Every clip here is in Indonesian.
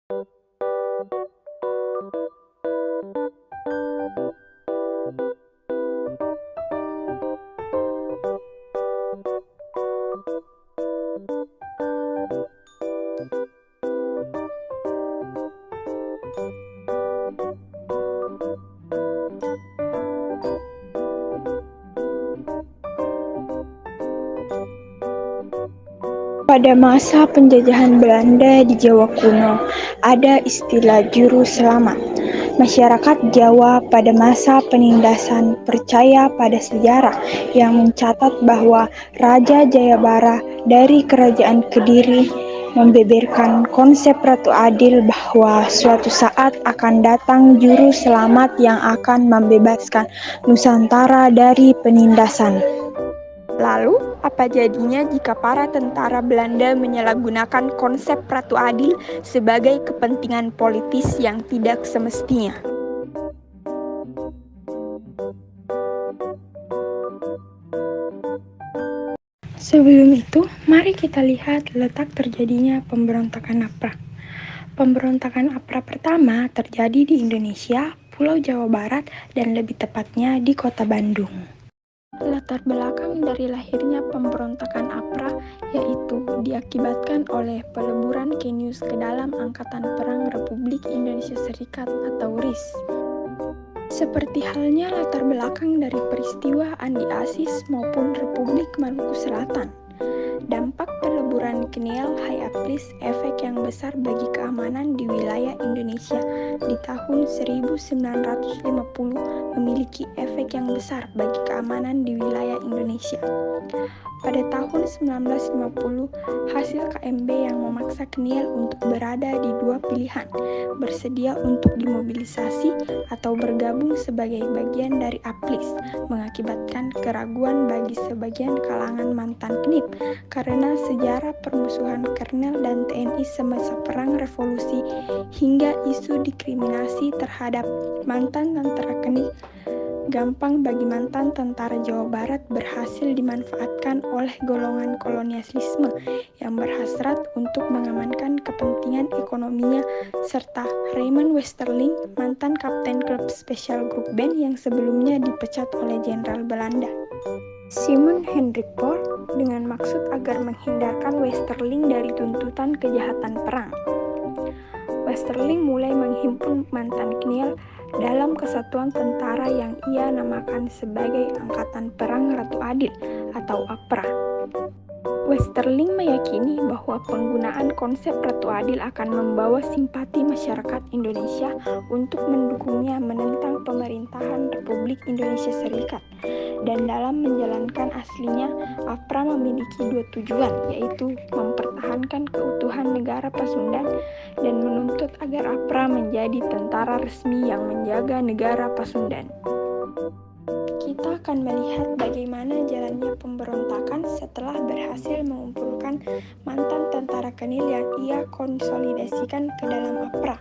Pada masa penjajahan Belanda di Jawa kuno, ada istilah juru selamat. Masyarakat Jawa pada masa penindasan percaya pada sejarah yang mencatat bahwa Raja Jayabara dari Kerajaan Kediri membeberkan konsep Ratu Adil bahwa suatu saat akan datang juru selamat yang akan membebaskan Nusantara dari penindasan. Lalu, apa jadinya jika para tentara Belanda menyalahgunakan konsep Ratu Adil sebagai kepentingan politis yang tidak semestinya? Sebelum itu, mari kita lihat letak terjadinya pemberontakan APRA. Pemberontakan APRA pertama terjadi di Indonesia, Pulau Jawa Barat, dan lebih tepatnya di Kota Bandung. Latar belakang dari lahirnya pemberontakan APRA yaitu diakibatkan oleh peleburan Kenius ke dalam Angkatan Perang Republik Indonesia Serikat atau RIS. Seperti halnya latar belakang dari peristiwa Andi Asis maupun Republik Maluku Selatan. Dampak peleburan Kenial High Aplis efek yang besar bagi keamanan di wilayah Indonesia di tahun 1950 memiliki efek yang besar bagi keamanan di wilayah Indonesia. Pada tahun 1950, hasil KMB yang memaksa Kenial untuk berada di dua pilihan, bersedia untuk dimobilisasi atau bergabung sebagai bagian dari Aplis, mengakibatkan keraguan bagi sebagian kalangan mantan KNIP karena sejarah permusuhan Kolonel dan TNI semasa Perang Revolusi hingga isu diskriminasi terhadap mantan tentara KNIP. Gampang bagi mantan tentara Jawa Barat berhasil dimanfaatkan oleh golongan kolonialisme yang berhasrat untuk mengamankan kepentingan ekonominya, serta Raymond Westerling, mantan kapten klub Special Group Band yang sebelumnya dipecat oleh Jenderal Belanda, Simon Hendrik Pohl, dengan maksud agar menghindarkan Westerling dari tuntutan kejahatan perang. Westerling mulai menghimpun mantan Kenial dalam kesatuan tentara yang ia namakan sebagai Angkatan Perang Ratu Adil atau APRA. Westerling meyakini bahwa penggunaan konsep Ratu Adil akan membawa simpati masyarakat Indonesia untuk mendukungnya menentang pemerintahan Republik Indonesia Serikat. Dan dalam menjalankan aslinya, APRA memiliki dua tujuan, yaitu mempertahankan keutuhan negara Pasundan dan menuntut agar APRA menjadi tentara resmi yang menjaga negara Pasundan. Kita akan melihat bagaimana jalannya pemberontakan setelah berhasil mengumpulkan mantan tentara Kenil yang ia konsolidasikan ke dalam APRA.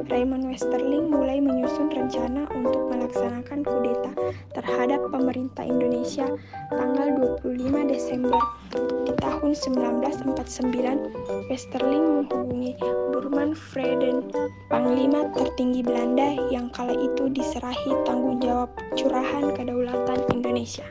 Raymond Westerling mulai menyusun rencana untuk melaksanakan kudeta terhadap pemerintah Indonesia tanggal 25 Desember di tahun 1949. Westerling menghubungi Burman Vreden, Panglima tertinggi Belanda yang kala itu diserahi tanggung jawab curahan kedaulatan Indonesia,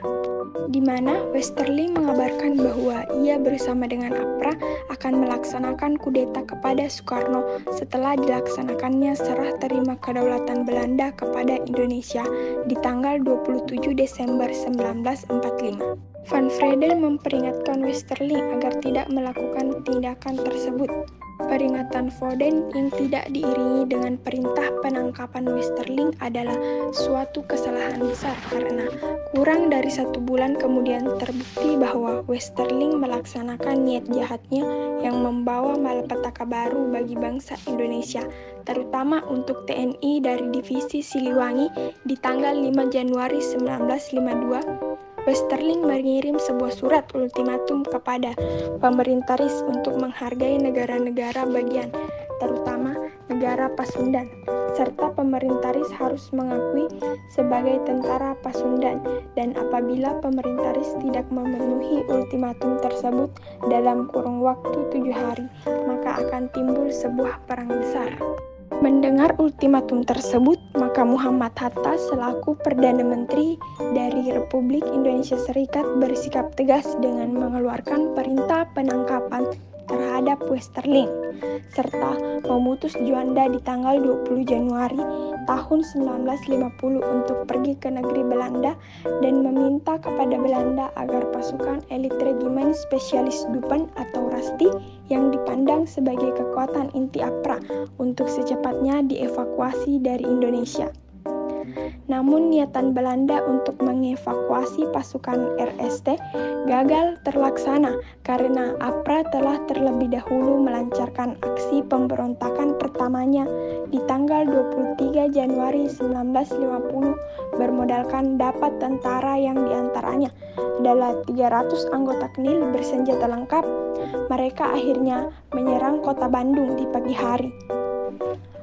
di mana Westerling mengabarkan bahwa ia bersama dengan APRA akan melaksanakan kudeta kepada Soekarno setelah dilaksanakannya serah terima kedaulatan Belanda kepada Indonesia di tanggal 27 Desember 1945. Van Vreden memperingatkan Westerling agar tidak melakukan tindakan tersebut. Peringatan Vreden yang tidak diiringi dengan perintah penangkapan Westerling adalah suatu kesalahan besar karena kurang dari 1 bulan kemudian terbukti bahwa Westerling melaksanakan niat jahatnya yang membawa malapetaka baru bagi bangsa Indonesia, terutama untuk TNI dari Divisi Siliwangi. Di tanggal 5 Januari 1952, Westerling mengirim sebuah surat ultimatum kepada pemerintah RIS untuk menghargai negara-negara bagian, terutama negara Pasundan, serta pemerintah harus mengakui sebagai tentara Pasundan, dan apabila pemerintah tidak memenuhi ultimatum tersebut dalam kurun waktu 7 hari, maka akan timbul sebuah perang besar. Mendengar ultimatum tersebut, maka Muhammad Hatta selaku Perdana Menteri dari Republik Indonesia Serikat bersikap tegas dengan mengeluarkan perintah penangkapan terhadap Westerling, serta memutus Juanda di tanggal 20 Januari tahun 1950 untuk pergi ke negeri Belanda dan meminta kepada Belanda agar pasukan elit Regimen Spesialis Dupen atau Rasti yang dipandang sebagai kekuatan inti APRA untuk secepatnya dievakuasi dari Indonesia. Namun niatan Belanda untuk mengevakuasi pasukan RST gagal terlaksana karena APRA telah terlebih dahulu melancarkan aksi pemberontakan pertamanya di tanggal 23 Januari 1950 bermodalkan dapat tentara yang diantaranya adalah 300 anggota KNIL bersenjata lengkap. Mereka akhirnya menyerang kota Bandung di pagi hari.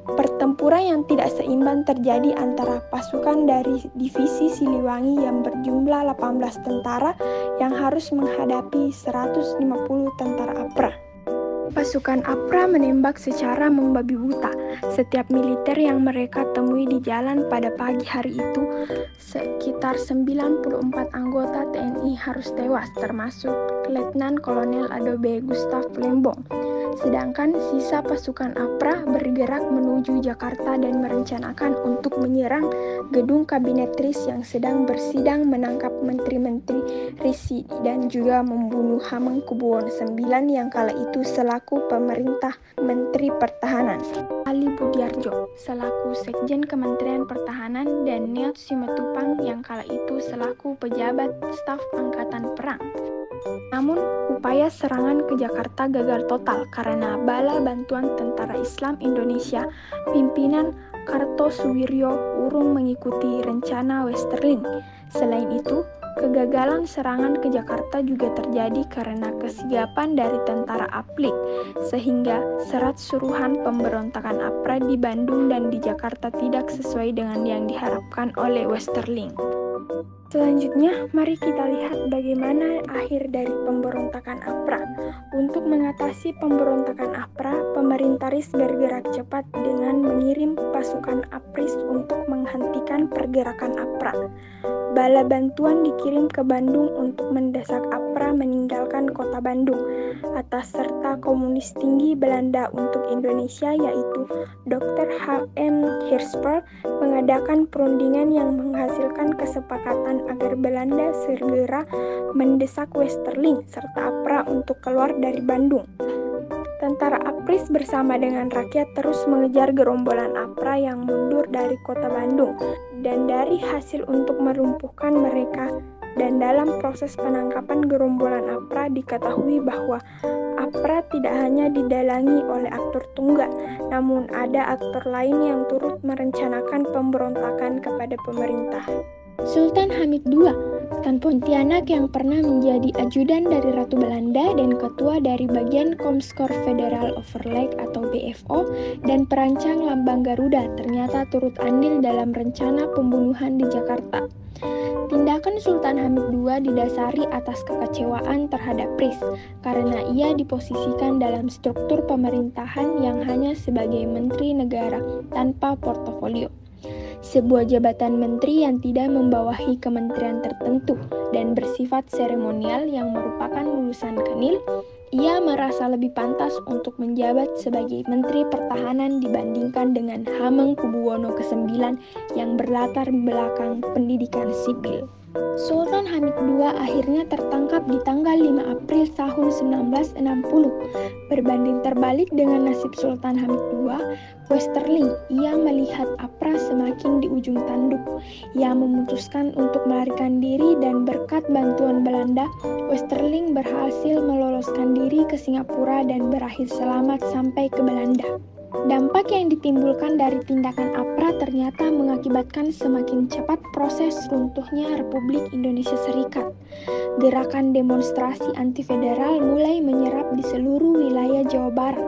Pertempuran yang tidak seimbang terjadi antara pasukan dari Divisi Siliwangi yang berjumlah 18 tentara yang harus menghadapi 150 tentara APRA. Pasukan APRA menembak secara membabi buta setiap militer yang mereka temui di jalan pada pagi hari itu. Sekitar 94 anggota TNI harus tewas, termasuk Letnan Kolonel Adobe Gustav Lembong. Sedangkan sisa pasukan APRA bergerak menuju Jakarta dan merencanakan untuk menyerang gedung kabinet RIS yang sedang bersidang, menangkap menteri-menteri RIS dan juga membunuh Hamengkubuwono IX yang kala itu selaku pemerintah Menteri Pertahanan, Ali Budiarjo selaku Sekjen Kementerian Pertahanan, dan Neot Simatupang yang kala itu selaku pejabat staf Angkatan Perang. Namun, upaya serangan ke Jakarta gagal total karena bala bantuan Tentara Islam Indonesia pimpinan Kartosuwiryo urung mengikuti rencana Westerling. Selain itu, kegagalan serangan ke Jakarta juga terjadi karena kesigapan dari tentara APLIK, sehingga serat suruhan pemberontakan APRA di Bandung dan di Jakarta tidak sesuai dengan yang diharapkan oleh Westerling. Selanjutnya, mari kita lihat bagaimana akhir dari pemberontakan APRA. Untuk mengatasi pemberontakan APRA, pemerintah RIS bergerak cepat dengan mengirim pasukan APRIS untuk menghentikan pergerakan APRA. Bala bantuan dikirim ke Bandung untuk mendesak APRA meninggalkan kota Bandung. Atas serta komunis tinggi Belanda untuk Indonesia, yaitu Dr. H.M. Hirschfeld, mengadakan perundingan yang menghasilkan kesepakatan agar Belanda segera mendesak Westerling serta APRA untuk keluar dari Bandung. Tentara APRIS bersama dengan rakyat terus mengejar gerombolan APRA yang mundur dari kota Bandung, dan dari hasil untuk melumpuhkan mereka dan dalam proses penangkapan gerombolan APRA diketahui bahwa APRA tidak hanya didalangi oleh aktor tunggal, namun ada aktor lain yang turut merencanakan pemberontakan kepada pemerintah. Sultan Hamid II, Tan Pontianak yang pernah menjadi ajudan dari Ratu Belanda dan ketua dari bagian Komskor Federal Overleg atau BFO dan perancang lambang Garuda, ternyata turut andil dalam rencana pembunuhan di Jakarta. Tindakan Sultan Hamid II didasari atas kekecewaan terhadap RIS karena ia diposisikan dalam struktur pemerintahan yang hanya sebagai menteri negara tanpa portofolio, sebuah jabatan menteri yang tidak membawahi kementerian tertentu dan bersifat seremonial yang merupakan lulusan KNIL. Ia merasa lebih pantas untuk menjabat sebagai Menteri Pertahanan dibandingkan dengan Hamengkubuwono IX yang berlatar belakang pendidikan sipil. Sultan Hamid II akhirnya tertangkap di tanggal 5 April tahun 1960. Berbanding terbalik dengan nasib Sultan Hamid II, Westerling, ia melihat APRA semakin di ujung tanduk. Ia memutuskan untuk melarikan diri dan berkat bantuan Belanda, Westerling berhasil meloloskan diri ke Singapura dan berakhir selamat sampai ke Belanda. Dampak yang ditimbulkan dari tindakan APRA ternyata mengakibatkan semakin cepat proses runtuhnya Republik Indonesia Serikat. Gerakan demonstrasi anti-federal mulai menyerap di seluruh wilayah Jawa Barat,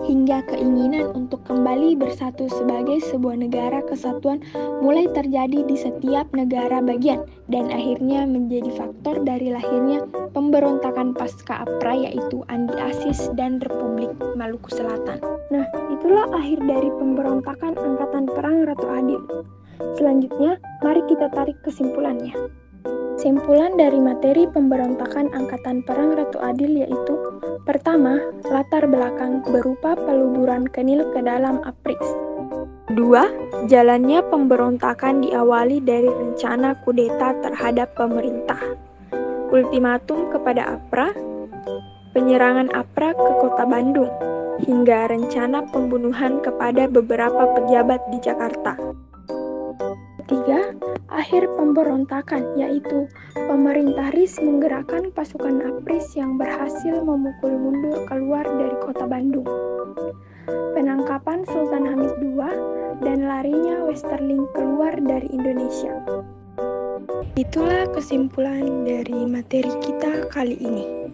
hingga keinginan untuk kembali bersatu sebagai sebuah negara kesatuan mulai terjadi di setiap negara bagian, dan akhirnya menjadi faktor dari lahirnya pemberontakan pasca APRA, yaitu Andi Asis dan Republik Maluku Selatan. Nah, itulah akhir dari pemberontakan Angkatan Perang Ratu Adil. Selanjutnya, mari kita tarik kesimpulannya. Kesimpulan dari materi pemberontakan Angkatan Perang Ratu Adil yaitu: pertama, latar belakang berupa peluburan Kenil ke dalam Apris. Kedua, jalannya pemberontakan diawali dari rencana kudeta terhadap pemerintah, ultimatum kepada APRA, penyerangan APRA ke kota Bandung, hingga rencana pembunuhan kepada beberapa pejabat di Jakarta. Ketiga, akhir pemberontakan, yaitu pemerintah RIS menggerakkan pasukan APRIS yang berhasil memukul mundur keluar dari kota Bandung. Penangkapan Sultan Hamid II dan larinya Westerling keluar dari Indonesia. Itulah kesimpulan dari materi kita kali ini.